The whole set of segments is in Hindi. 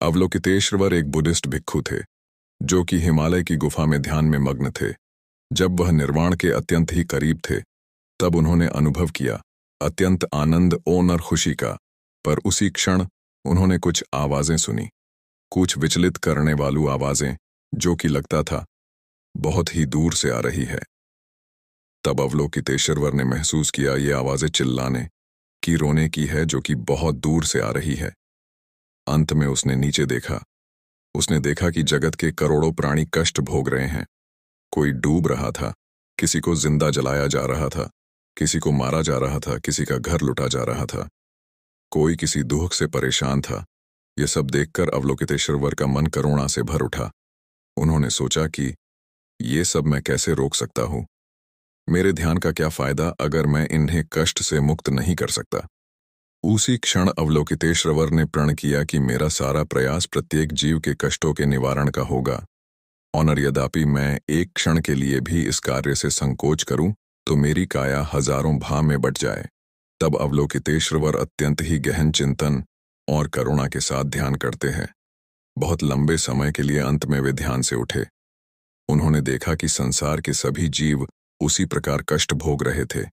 अवलोकितेश्वर एक बुद्धिस्ट भिक्षु थे, जो कि हिमालय की गुफा में ध्यान में मग्न थे। जब वह निर्वाण के अत्यंत ही करीब थे, तब उन्होंने अनुभव किया अत्यंत आनंद और खुशी का। पर उसी क्षण उन्होंने कुछ आवाजें सुनी, कुछ विचलित करने वाली आवाजें, जो कि लगता था बहुत ही दूर से आ रही है। तब अवलोकितेश्वर ने महसूस किया ये आवाजें चिल्लाने की, रोने की है, जो कि बहुत दूर से आ रही है। अंत में उसने नीचे देखा। उसने देखा कि जगत के करोड़ों प्राणी कष्ट भोग रहे हैं। कोई डूब रहा था, किसी को जिंदा जलाया जा रहा था, किसी को मारा जा रहा था, किसी का घर लुटा जा रहा था, कोई किसी दुख से परेशान था। यह सब देखकर अवलोकितेश्वर का मन करुणा से भर उठा। उन्होंने सोचा कि ये सब मैं कैसे रोक सकता हूँ। मेरे ध्यान का क्या फायदा अगर मैं इन्हें कष्ट से मुक्त नहीं कर सकता। उसी क्षण अवलोकितेश्वर ने प्रण किया कि मेरा सारा प्रयास प्रत्येक जीव के कष्टों के निवारण का होगा, और यद्यपि मैं एक क्षण के लिए भी इस कार्य से संकोच करूं तो मेरी काया हजारों भाव में बट जाए। तब अवलोकितेश्वर अत्यंत ही गहन चिंतन और करुणा के साथ ध्यान करते हैं। बहुत लंबे समय के लिए अंत में वे ध्यान से उठे। उन्होंने देखा कि संसार के सभी जीव उसी प्रकार कष्ट भोग रहे थे।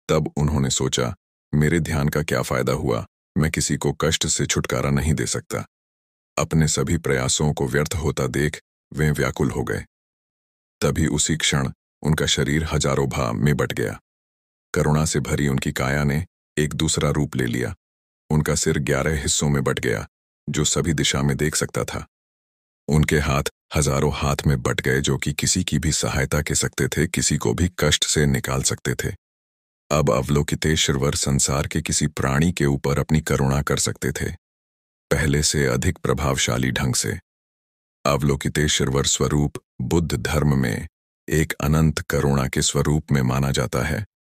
तब उन्होंने सोचा, मेरे ध्यान का क्या फायदा हुआ, मैं किसी को कष्ट से छुटकारा नहीं दे सकता। अपने सभी प्रयासों को व्यर्थ होता देख वे व्याकुल हो गए। तभी उसी क्षण उनका शरीर हजारों भाव में बट गया। करुणा से भरी उनकी काया ने एक दूसरा रूप ले लिया। उनका सिर 11 हिस्सों में बट गया, जो सभी दिशा में देख सकता था। उनके हाथ हजारों हाथ में बट गए, जो कि किसी की भी सहायता कर सकते थे, किसी को भी कष्ट से निकाल सकते थे। अब अवलोकितेश्वर संसार के किसी प्राणी के ऊपर अपनी करुणा कर सकते थे, पहले से अधिक प्रभावशाली ढंग से। अवलोकितेश्वर स्वरूप बुद्ध धर्म में एक अनंत करुणा के स्वरूप में माना जाता है।